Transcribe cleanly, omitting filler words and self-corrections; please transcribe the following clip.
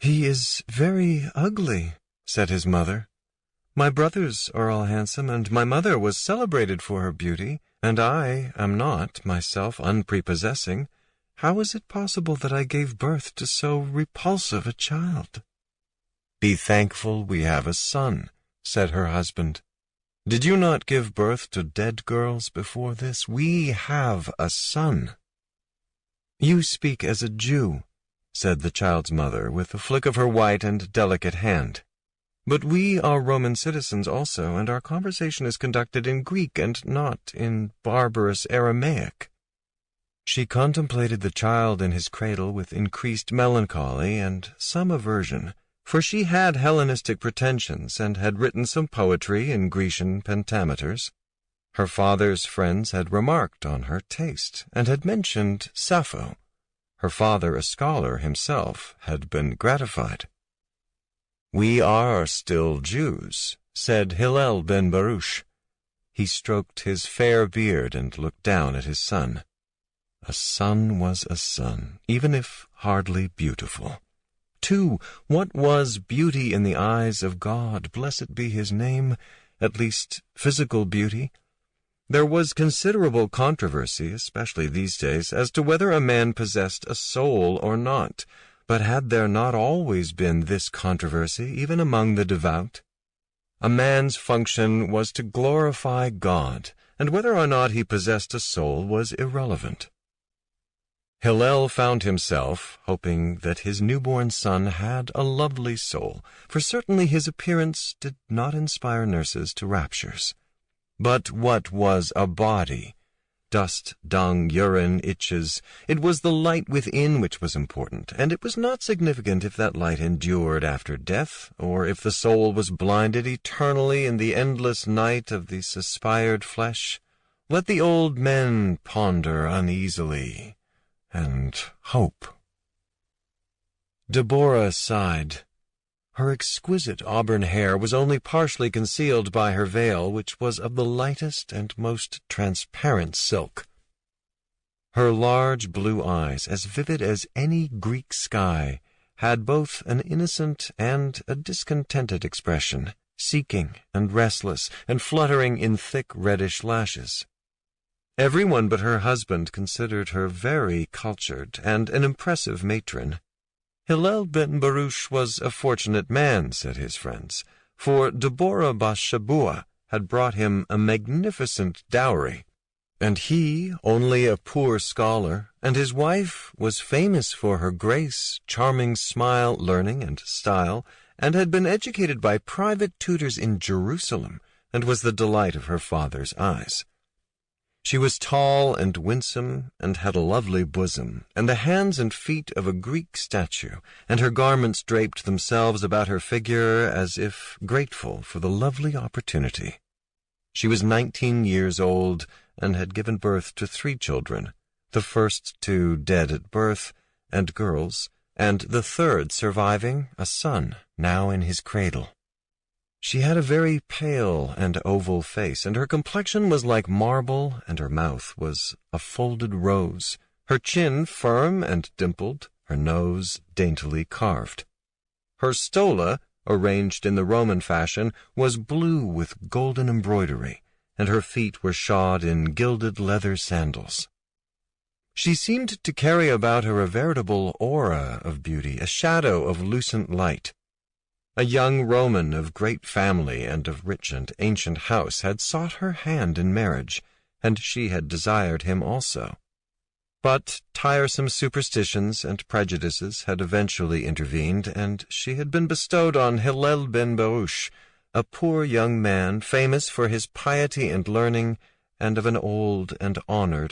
"He is very ugly," said his mother. "My brothers are all handsome, and my mother was celebrated for her beauty, and I am not, myself, unprepossessing. How is it possible that I gave birth to so repulsive a child?" "Be thankful we have a son," said her husband. "Did you not give birth to dead girls before this? We have a son." "You speak as a Jew," said the child's mother, with a flick of her white and delicate hand. "But we are Roman citizens also, and our conversation is conducted in Greek and not in barbarous Aramaic." She contemplated the child in his cradle with increased melancholy and some aversion, for she had Hellenistic pretensions and had written some poetry in Grecian pentameters. Her father's friends had remarked on her taste and had mentioned Sappho. Her father, a scholar himself, had been gratified. "We are still Jews," said Hillel ben Baruch. He stroked his fair beard and looked down at his son. A son was a son, even if hardly beautiful. Too, what was beauty in the eyes of God, blessed be his name, at least physical beauty? There was considerable controversy, especially these days, as to whether a man possessed a soul or not, but had there not always been this controversy, even among the devout? A man's function was to glorify God, and whether or not he possessed a soul was irrelevant. Hillel found himself hoping that his newborn son had a lovely soul, for certainly his appearance did not inspire nurses to raptures. But what was a body? Dust, dung, urine, itches. It was the light within which was important, and it was not significant if that light endured after death, or if the soul was blinded eternally in the endless night of the suspired flesh. Let the old men ponder uneasily and hope. Deborah sighed. Her exquisite auburn hair was only partially concealed by her veil, which was of the lightest and most transparent silk. Her large blue eyes, as vivid as any Greek sky, had both an innocent and a discontented expression, seeking and restless, and fluttering in thick reddish lashes. Everyone but her husband considered her very cultured and an impressive matron. Hillel ben Baruch was a fortunate man, said his friends, for Deborah Bathsheba had brought him a magnificent dowry, and he only a poor scholar, and his wife was famous for her grace, charming smile, learning, and style, and had been educated by private tutors in Jerusalem, and was the delight of her father's eyes. She was tall and winsome, and had a lovely bosom, and the hands and feet of a Greek statue, and her garments draped themselves about her figure as if grateful for the lovely opportunity. She was 19 years old, and had given birth to 3 children, the first 2 dead at birth, and girls, and the third surviving, a son, now in his cradle. She had a very pale and oval face, and her complexion was like marble, and her mouth was a folded rose, her chin firm and dimpled, her nose daintily carved. Her stola, arranged in the Roman fashion, was blue with golden embroidery, and her feet were shod in gilded leather sandals. She seemed to carry about her a veritable aura of beauty, a shadow of lucent light. A young Roman of great family and of rich and ancient house had sought her hand in marriage, and she had desired him also. But tiresome superstitions and prejudices had eventually intervened, and she had been bestowed on Hillel ben Baruch, a poor young man famous for his piety and learning, and of an old and honored